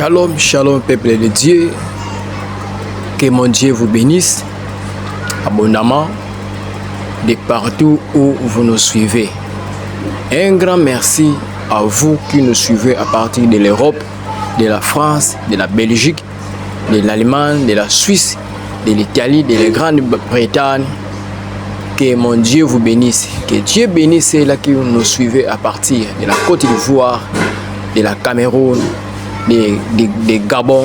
Shalom, shalom peuple de Dieu, que mon Dieu vous bénisse abondamment de partout où vous nous suivez. Un grand merci à vous qui nous suivez à partir de l'Europe, de la France, de la Belgique, de l'Allemagne, de la Suisse, de l'Italie, de la Grande-Bretagne. Que mon Dieu vous bénisse, que Dieu bénisse ceux-là qui nous suivez à partir de la Côte d'Ivoire, de la Cameroun, de Gabon.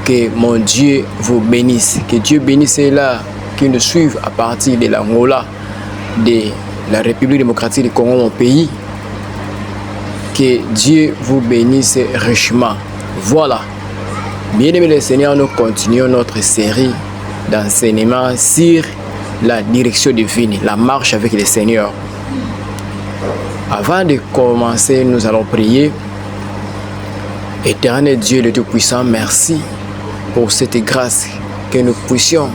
Que mon Dieu vous bénisse, que Dieu bénisse ceux-là qui nous suivent à partir de l'Angola, de la République démocratique du Congo, mon pays. Que Dieu vous bénisse richement. Voilà. Bien-aimés le Seigneur, nous continuons notre série d'enseignements sur la direction divine, la marche avec le Seigneur. Avant de commencer, nous allons prier. Éternel Dieu le Tout-Puissant, merci pour cette grâce que nous puissions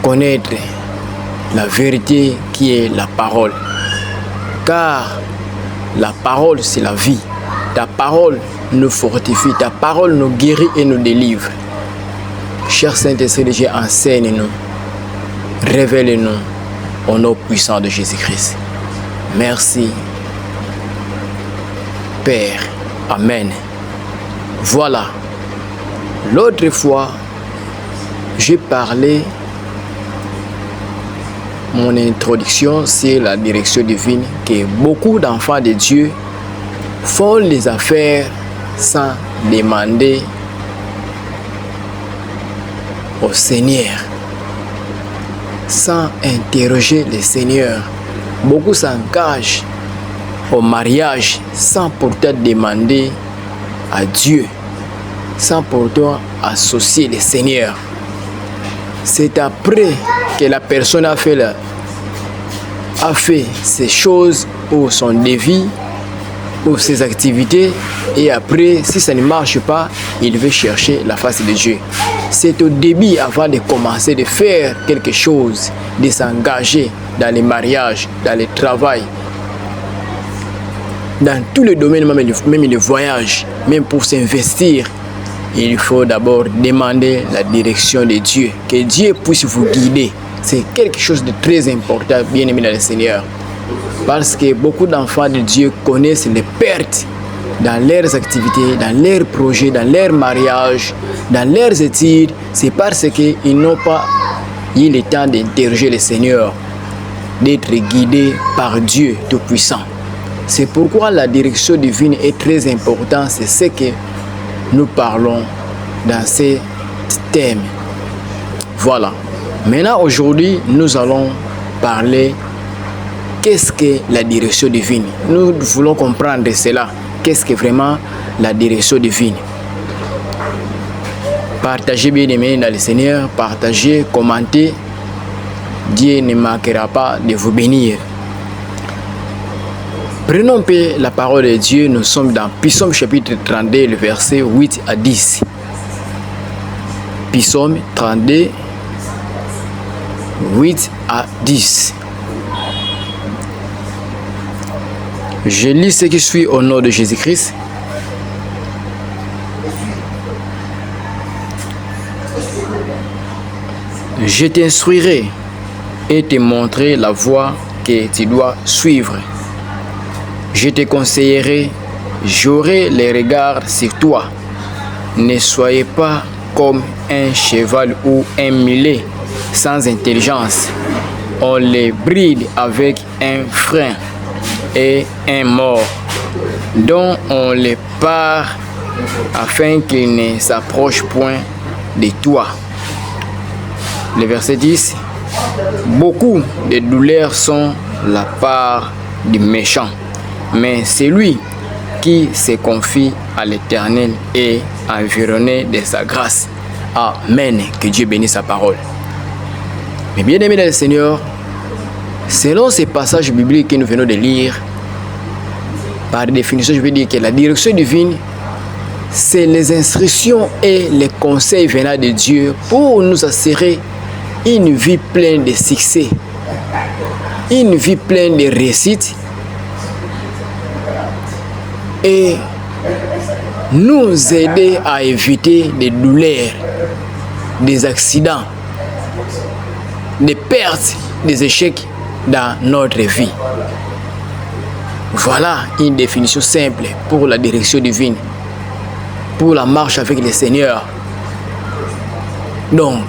connaître la vérité qui est la parole. Car la parole, c'est la vie. Ta parole nous fortifie, ta parole nous guérit et nous délivre. Cher Saint-Esprit de Dieu, enseigne-nous, révèle-nous au nom puissant de Jésus-Christ. Merci, Père. Amen. Voilà. L'autre fois, j'ai parlé, mon introduction, c'est la direction divine, que beaucoup d'enfants de Dieu font les affaires sans demander au Seigneur, sans interroger le Seigneur. Beaucoup s'engagent au mariage sans pourtant demander à Dieu, sans pourtant associer le Seigneur. C'est après que la personne a fait ces choses ou son défi ou ses activités, et après, si ça ne marche pas, il veut chercher la face de Dieu. C'est au début, avant de commencer de faire quelque chose, de s'engager dans les mariages, dans le travail, dans tous les domaines, même les voyages, même pour s'investir, il faut d'abord demander la direction de Dieu, que Dieu puisse vous guider. C'est quelque chose de très important, bien aimé dans le Seigneur. Parce que beaucoup d'enfants de Dieu connaissent les pertes dans leurs activités, dans leurs projets, dans leurs mariages, dans leurs études. C'est parce qu'ils n'ont pas eu le temps d'interroger le Seigneur, d'être guidés par Dieu Tout-Puissant. C'est pourquoi la direction divine est très importante. C'est ce que nous parlons dans ces thèmes. Voilà. Maintenant, aujourd'hui, nous allons parler qu'est-ce que la direction divine. Nous voulons comprendre cela. Qu'est-ce que vraiment la direction divine? Partagez bien aimés dans le Seigneur, partagez, commentez. Dieu ne manquera pas de vous bénir. Prenons la parole de Dieu. Nous sommes dans Psaume chapitre 32, le verset 8 à 10. Psaume 32, 8 à 10. Je lis ce qui suit au nom de Jésus-Christ. Je t'instruirai et te montrerai la voie que tu dois suivre. Je te conseillerai, j'aurai les regards sur toi. Ne soyez pas comme un cheval ou un mulet sans intelligence. On les bride avec un frein et un mort, dont on les part afin qu'ils ne s'approchent point de toi. Le verset 10. Beaucoup de douleurs sont la part du méchant, mais celui qui se confie à l'Éternel est environné de sa grâce. Amen. Que Dieu bénisse sa parole. Mais bien aimés dans le Seigneur, selon ces passages bibliques que nous venons de lire, par définition, je veux dire que la direction divine, c'est les instructions et les conseils venant de Dieu pour nous assurer une vie pleine de succès, une vie pleine de réussite et nous aider à éviter des douleurs, des accidents, des pertes, des échecs dans notre vie. Voilà une définition simple pour la direction divine, pour la marche avec le Seigneur. Donc,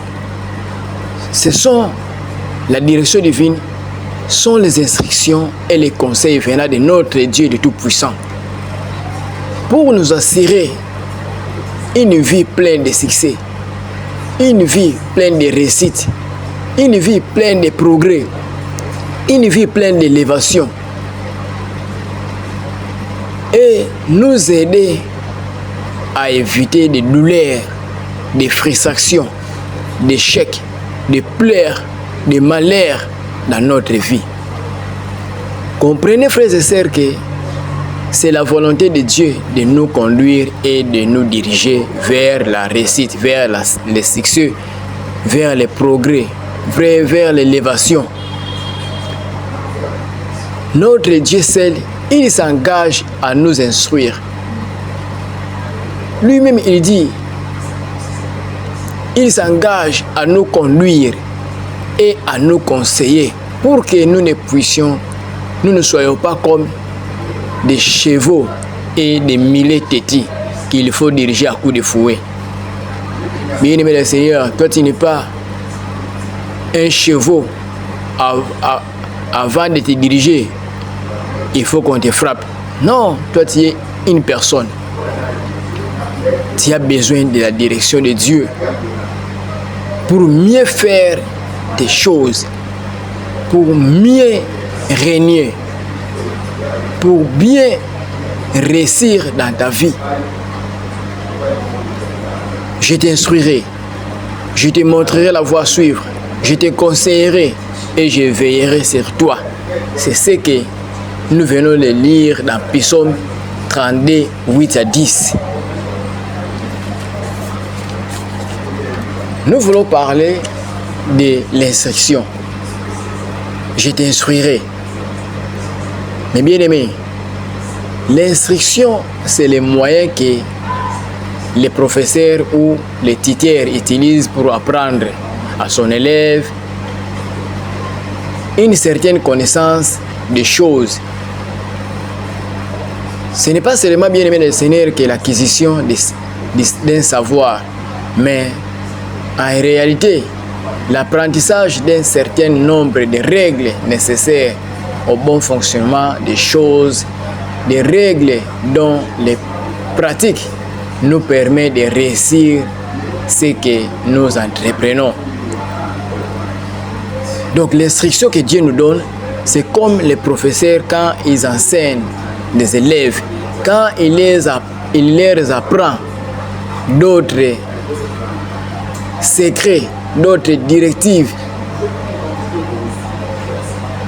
la direction divine sont les instructions et les conseils venant de notre Dieu de Tout-Puissant pour nous assurer une vie pleine de succès, une vie pleine de réussite, une vie pleine de progrès, une vie pleine d'élévation et nous aider à éviter des douleurs, des frustrations, des échecs, des pleurs, des malheurs dans notre vie. Comprenez, frères et sœurs, que c'est la volonté de Dieu de nous conduire et de nous diriger vers la réussite, vers le succès, vers le progrès, vers l'élévation. Notre Dieu seul, il s'engage à nous instruire. Lui-même, il dit, il s'engage à nous conduire et à nous conseiller pour que nous ne soyons pas comme des chevaux et des millets têtis qu'il faut diriger à coups de fouet. Bien-aimé le Seigneur, toi tu n'es pas un cheval avant de te diriger. Il faut qu'on te frappe. Non, toi tu es une personne. Tu as besoin de la direction de Dieu pour mieux faire tes choses, pour mieux régner, pour bien réussir dans ta vie. Je t'instruirai, je te montrerai la voie à suivre, je te conseillerai et je veillerai sur toi. C'est ce que nous venons de lire dans Psaume 32, 8 à 10. Nous voulons parler de l'instruction. Je t'instruirai. Mais bien aimé, l'instruction, c'est le moyen que les professeurs ou les tuteurs utilisent pour apprendre à son élève une certaine connaissance des choses. Ce n'est pas seulement, bien aimé le Seigneur, que l'acquisition d'un savoir, mais en réalité, l'apprentissage d'un certain nombre de règles nécessaires au bon fonctionnement des choses, des règles dont les pratiques nous permettent de réussir ce que nous entreprenons. Donc l'instruction que Dieu nous donne, c'est comme les professeurs quand ils enseignent des élèves, quand il leur apprend d'autres secrets, d'autres directives,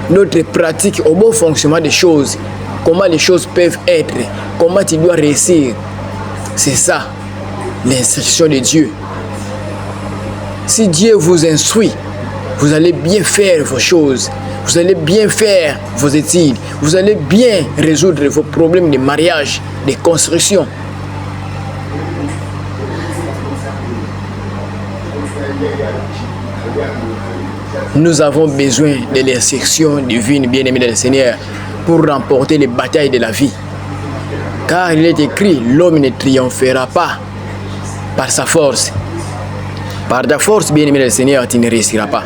d'autres pratiques au bon fonctionnement des choses, comment les choses peuvent être, comment tu dois réussir. C'est ça, l'instruction de Dieu. Si Dieu vous instruit, vous allez bien faire vos choses, vous allez bien faire vos études, vous allez bien résoudre vos problèmes de mariage, de construction. Nous avons besoin de l'instruction divine, bien-aimé du Seigneur, pour remporter les batailles de la vie. Car il est écrit, l'homme ne triomphera pas par sa force. Par ta force, bien-aimé du Seigneur, tu ne réussiras pas.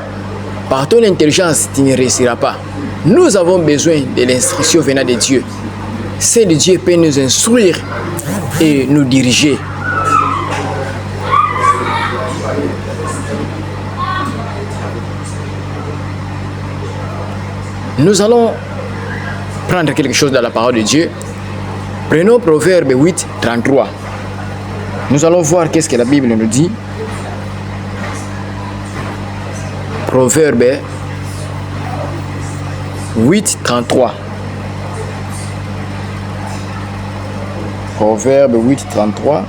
Par ton intelligence, tu ne réussiras pas. Nous avons besoin de l'instruction venant de Dieu. C'est de Dieu peut nous instruire et nous diriger. Nous allons prendre quelque chose dans la parole de Dieu. Prenons Proverbe 8, 33. Nous allons voir qu'est-ce que la Bible nous dit. Proverbe 8, 33. Proverbe 8, 33.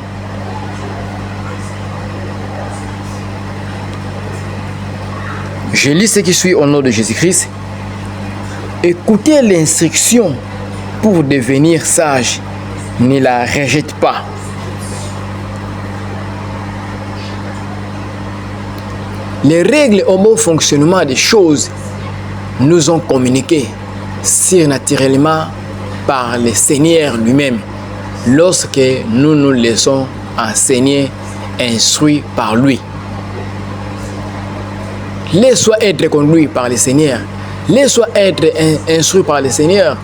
Je lis ce qui suit au nom de Jésus-Christ. Écoutez l'instruction pour devenir sage, ne la rejette pas. Les règles au bon fonctionnement des choses nous ont communiqué surnaturellement par le Seigneur lui-même lorsque nous nous laissons enseigner, instruits par lui. Laisse-toi être conduit par le Seigneur. Laisse-toi être instruit par le Seigneur.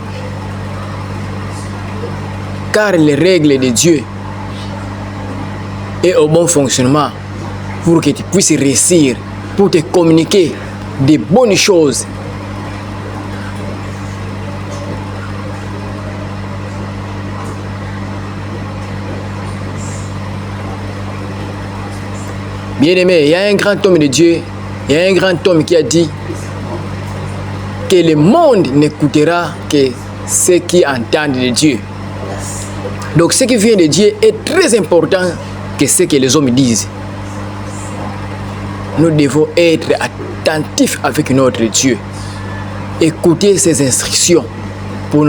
Car les règles de Dieu est au bon fonctionnement pour que tu puisses réussir, pour te communiquer des bonnes choses. Bien-aimé, il y a un grand homme de Dieu, il y a un grand homme qui a dit que le monde n'écoutera que ceux qui entendent de Dieu. Donc ce qui vient de Dieu est très important que ce que les hommes disent. Nous devons être attentifs avec notre Dieu. Écouter ses instructions pour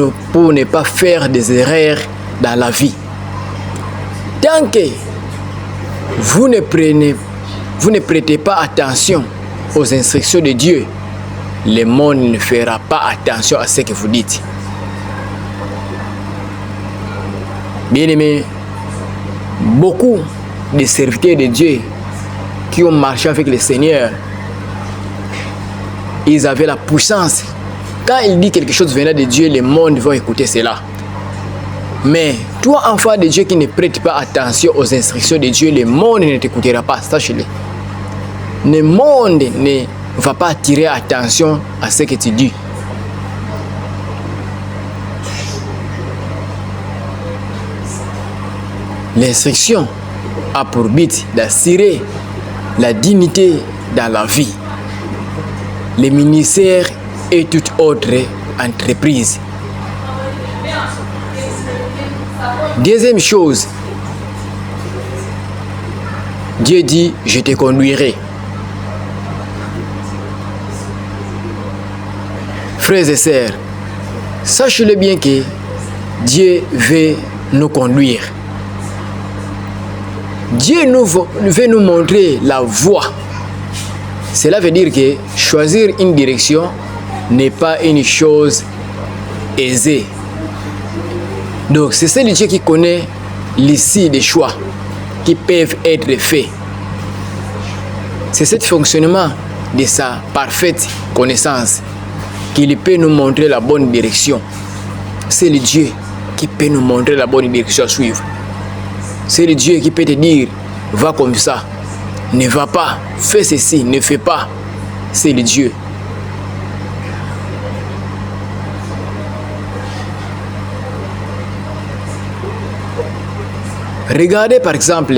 ne pas faire des erreurs dans la vie. Tant que vous ne prêtez pas attention aux instructions de Dieu, le monde ne fera pas attention à ce que vous dites. Bien-aimés, beaucoup de serviteurs de Dieu qui ont marché avec le Seigneur, ils avaient la puissance. Quand il dit quelque chose venant de Dieu, le monde va écouter cela. Mais toi, enfant de Dieu qui ne prête pas attention aux instructions de Dieu, le monde ne t'écoutera pas, sache-le. Le monde ne va pas attirer attention à ce que tu dis. L'instruction a pour but d'assurer la dignité dans la vie, les ministères et toute autre entreprise. Deuxième chose, Dieu dit, je te conduirai. Frères et sœurs, sachez-le bien que Dieu veut nous conduire. Dieu veut nous montrer la voie. Cela veut dire que choisir une direction n'est pas une chose aisée. Donc c'est celui Dieu qui connaît l'issue des choix qui peuvent être faits. C'est ce fonctionnement de sa parfaite connaissance qu'il peut nous montrer la bonne direction. C'est le Dieu qui peut nous montrer la bonne direction à suivre. C'est le Dieu qui peut te dire, va comme ça, ne va pas, fais ceci, ne fais pas. C'est le Dieu. Regardez par exemple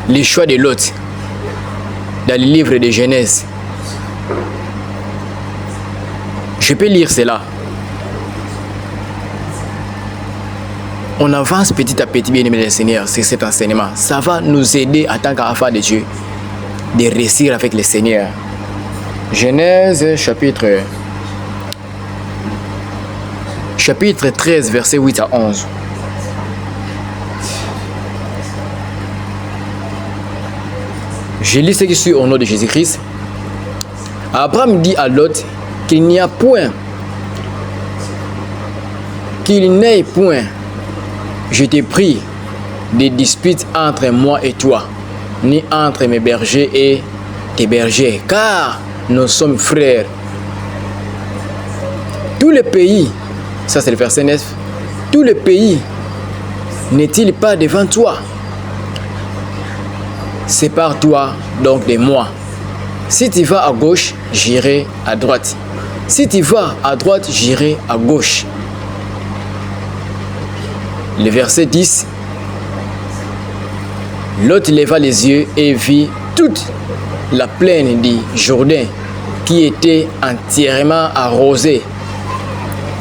les choix de Lot dans le livre de Genèse. Je peux lire cela. On avance petit à petit, bien aimé le Seigneur, c'est cet enseignement. Ça va nous aider en tant qu'enfants de Dieu de réussir avec le Seigneur. Genèse chapitre 13, versets 8 à 11. Je lis ce qui suit au nom de Jésus-Christ. Abraham dit à Lot qu'il n'y a point, qu'il n'ait point, je t'ai pris, des disputes entre moi et toi, ni entre mes bergers et tes bergers, car nous sommes frères. Tout le pays, ça c'est le verset 9, tout le pays n'est-il pas devant toi? Sépare-toi donc de moi. Si tu vas à gauche, j'irai à droite. Si tu vas à droite, j'irai à gauche. Le verset 10. Lot leva les yeux et vit toute la plaine du Jourdain qui était entièrement arrosée.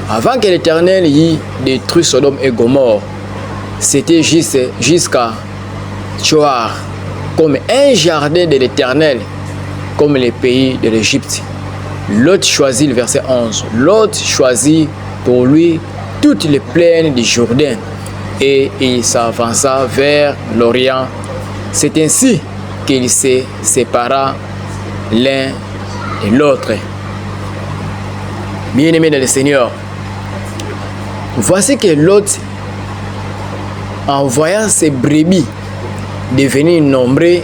Avant que l'Éternel y détruise Sodome et Gomorrhe, c'était jusqu'à Tsoar, comme un jardin de l'Éternel, comme les pays de l'Égypte. Lot choisit, le verset 11, Lot choisit pour lui toutes les plaines du Jourdain et il s'avança vers l'Orient. C'est ainsi qu'il se sépara l'un et l'autre. Bien-aimés dans le Seigneur, voici que Lot, en voyant ses brebis devenir nombreux,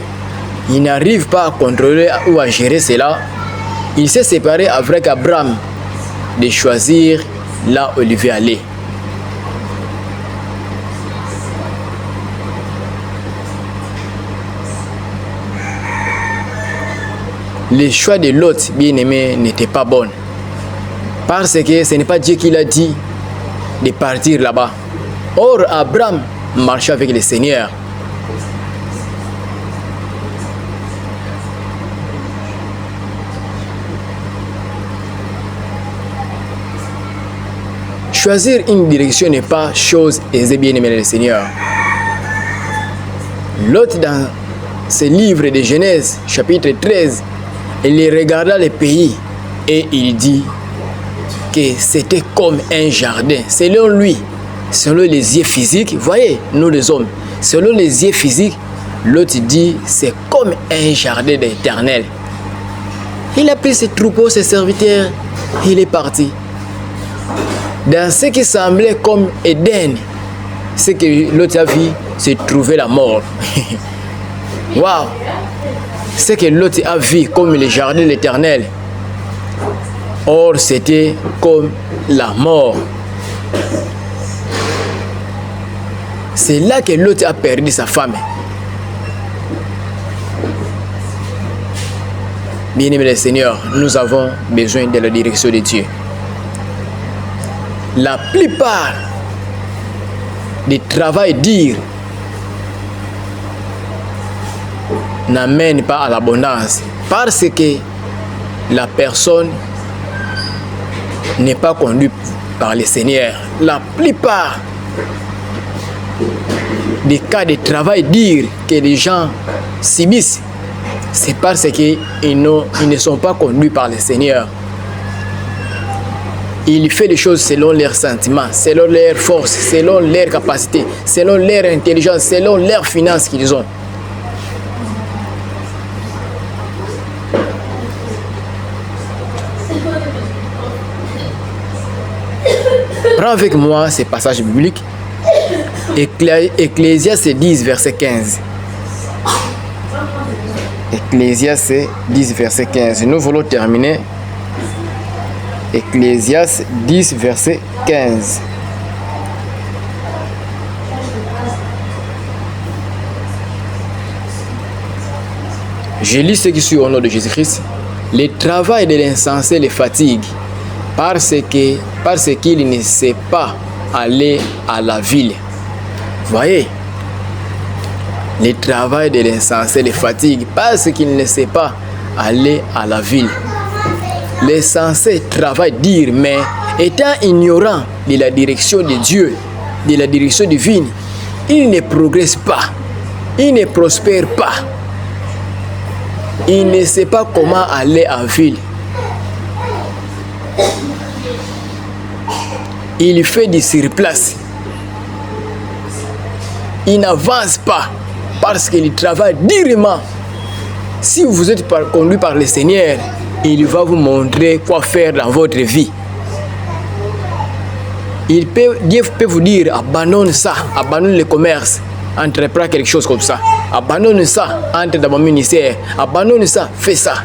il n'arrive pas à contrôler ou à gérer cela. Il s'est séparé avec Abraham de choisir là où il veut aller. Le choix de Lot, bien-aimé, n'était pas bon. Parce que ce n'est pas Dieu qui l'a dit de partir là-bas. Or, Abraham marchait avec le Seigneur. Choisir une direction n'est pas chose aisée, bien-aimé le Seigneur. Lot, dans ce livre de Genèse, chapitre 13, il regarda le pays et il dit que c'était comme un jardin. Selon lui, selon les yeux physiques, voyez, nous les hommes, selon les yeux physiques, Lot dit c'est comme un jardin d'éternel. Il a pris ses troupeaux, ses serviteurs, il est parti. Dans ce qui semblait comme Éden, ce que Lot a vu, c'est trouver la mort. Waouh! Ce que Lot a vu comme le jardin de l'Éternel, or c'était comme la mort. C'est là que Lot a perdu sa femme. Bien-aimés le Seigneur, nous avons besoin de la direction de Dieu. La plupart des travail durs n'amènent pas à l'abondance parce que la personne n'est pas conduite par le Seigneur. La plupart des cas de travail dur que les gens subissent, c'est parce qu'ils ne sont pas conduits par le Seigneur. Ils font les choses selon leurs sentiments, selon leurs forces, selon leurs capacités, selon leur intelligence, selon leurs finances qu'ils ont. Prends avec moi ces passages bibliques. Ecclésiaste 10, verset 15. Ecclésiaste 10, verset 15. Nous voulons terminer. Ecclésiaste 10, verset 15. Je lis ce qui suit au nom de Jésus-Christ. Le travail de l'insensé les fatigue parce qu'il ne sait pas aller à la ville. Voyez, le travail de l'insensé les fatigue parce qu'il ne sait pas aller à la ville. L'insensé travaille dur, mais étant ignorant de la direction de Dieu, de la direction divine, il ne progresse pas, il ne prospère pas. Il ne sait pas comment aller en ville. Il fait du surplace. Il n'avance pas parce qu'il travaille durement. Si vous êtes conduit par le Seigneur, il va vous montrer quoi faire dans votre vie. Dieu peut vous dire, abandonne ça, abandonne le commerce, entreprends quelque chose comme ça. Abandonne ça, entre dans mon ministère. Abandonne ça, fais ça.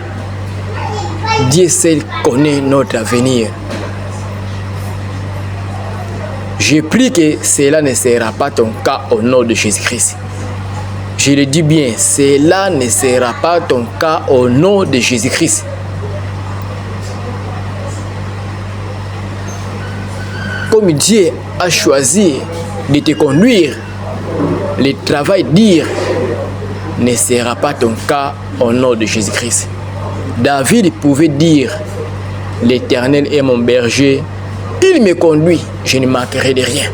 Dieu seul connaît notre avenir. Je prie que cela ne sera pas ton cas au nom de Jésus-Christ. Je le dis bien, cela ne sera pas ton cas au nom de Jésus-Christ. Comme Dieu a choisi de te conduire, le travail dur ne sera pas ton cas au nom de Jésus-Christ. David pouvait dire, l'Éternel est mon berger, il me conduit, je ne manquerai de rien.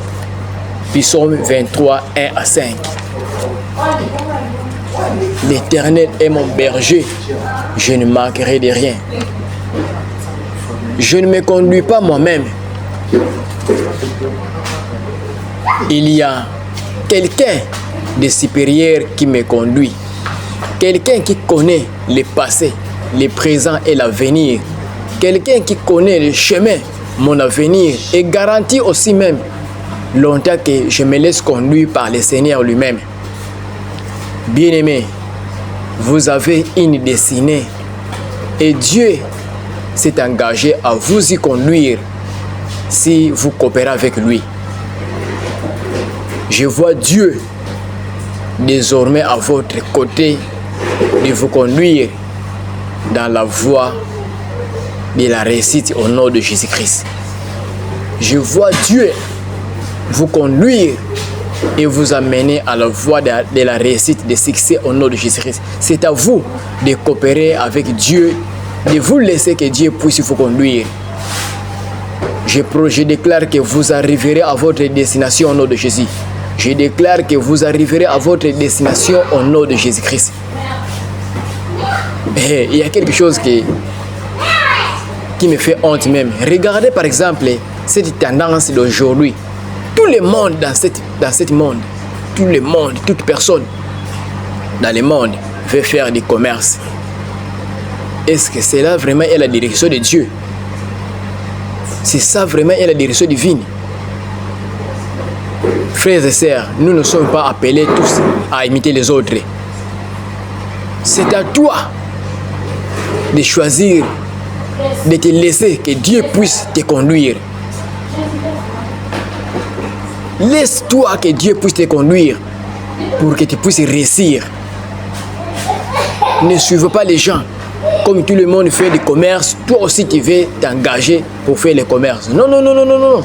Psaume 23, 1 à 5. L'Éternel est mon berger, je ne manquerai de rien. Je ne me conduis pas moi-même. Il y a quelqu'un de supérieur qui me conduit. quelqu'un qui connaît le passé, le présent et l'avenir, quelqu'un qui connaît le chemin, mon avenir, et garantit aussi même longtemps que je me laisse conduire par le Seigneur lui-même. Bien-aimés, vous avez une destinée et Dieu s'est engagé à vous y conduire si vous coopérez avec lui. Je vois Dieu désormais à votre côté de vous conduire dans la voie de la réussite au nom de Jésus-Christ. Je vois Dieu vous conduire et vous amener à la voie de la réussite, de succès au nom de Jésus-Christ. C'est à vous de coopérer avec Dieu, de vous laisser que Dieu puisse vous conduire. Je déclare que vous arriverez à votre destination au nom de Jésus. Je déclare que vous arriverez à votre destination au nom de Jésus-Christ. Et il y a quelque chose qui me fait honte même. Regardez par exemple cette tendance d'aujourd'hui. Tout le monde dans cette monde, tout le monde, toute personne dans le monde veut faire du commerce. Est-ce que c'est là vraiment la direction de Dieu? C'est ça vraiment la direction divine? Frères et sœurs, nous ne sommes pas appelés tous à imiter les autres. C'est à toi de choisir, de te laisser que Dieu puisse te conduire. Laisse-toi que Dieu puisse te conduire pour que tu puisses réussir. Ne suive pas les gens. Comme tout le monde fait du commerce, toi aussi tu veux t'engager pour faire le commerce. Non, non, non, non, non, non.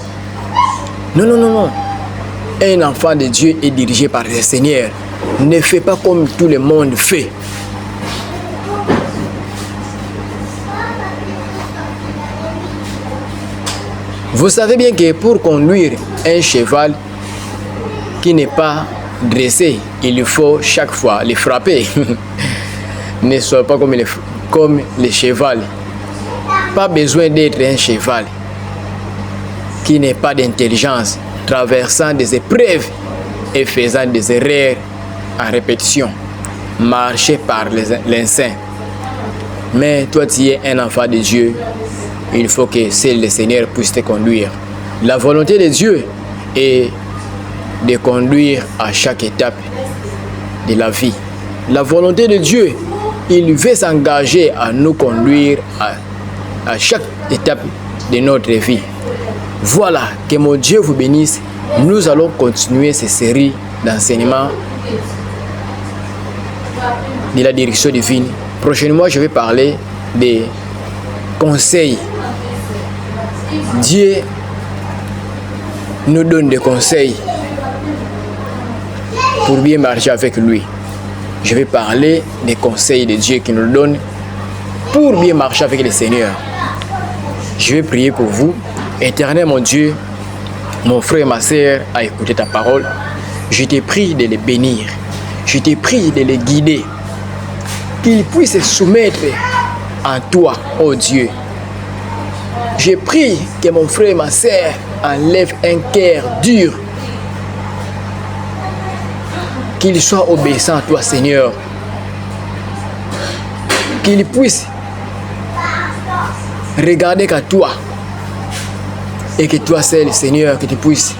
Non, non, non, non. Un enfant de Dieu est dirigé par le Seigneur. Ne fais pas comme tout le monde fait. Vous savez bien que pour conduire un cheval qui n'est pas dressé, il faut chaque fois le frapper. Ne sois pas comme le cheval. Pas besoin d'être un cheval qui n'est pas d'intelligence, traversant des épreuves et faisant des erreurs en répétition. Marcher par l'instinct. Mais toi, tu es un enfant de Dieu. Il faut que seul le Seigneur puisse te conduire. La volonté de Dieu est de conduire à chaque étape de la vie. La volonté de Dieu, il veut s'engager à nous conduire à chaque étape de notre vie. Voilà, que mon Dieu vous bénisse. Nous allons continuer cette série d'enseignements de la direction divine. Prochainement, je vais parler des conseils. Dieu nous donne des conseils pour bien marcher avec lui. Je vais parler des conseils de Dieu qui nous donne pour bien marcher avec le Seigneur. Je vais prier pour vous. Éternel mon Dieu, mon frère, ma soeur, à écouter ta parole. Je te prie de les bénir. Je te prie de les guider. Qu'ils puissent se soumettre en toi, ô Dieu. Je prie que mon frère et ma soeur enlèvent un cœur dur. Qu'il soit obéissant à toi, Seigneur. Qu'il puisse regarder qu'à toi. Et que toi seul, Seigneur, que tu puisses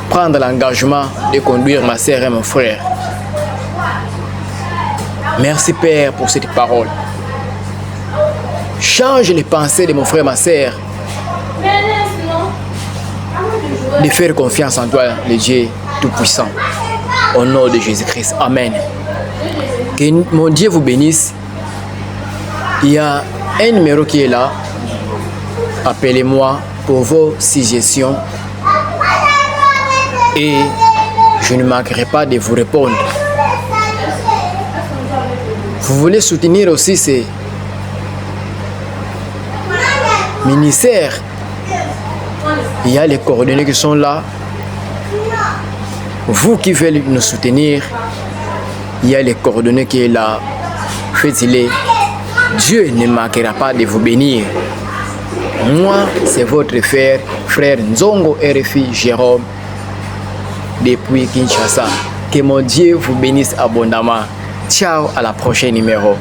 prendre l'engagement de conduire ma soeur et mon frère. Merci, Père, pour cette parole. Change les pensées de mon frère et ma soeur. De faire confiance en toi, le Dieu Tout-Puissant. Au nom de Jésus-Christ. Amen. Que mon Dieu vous bénisse. Il y a un numéro qui est là. Appelez-moi pour vos suggestions. Et je ne manquerai pas de vous répondre. Vous voulez soutenir aussi ces ministères. Il y a les coordonnées qui sont là. Vous qui voulez nous soutenir, il y a les coordonnées qui est là. Faites-les. Dieu ne manquera pas de vous bénir. Moi, c'est votre frère Nzongo RFI Jérôme depuis Kinshasa. Que mon Dieu vous bénisse abondamment. Ciao, à la prochaine numéro.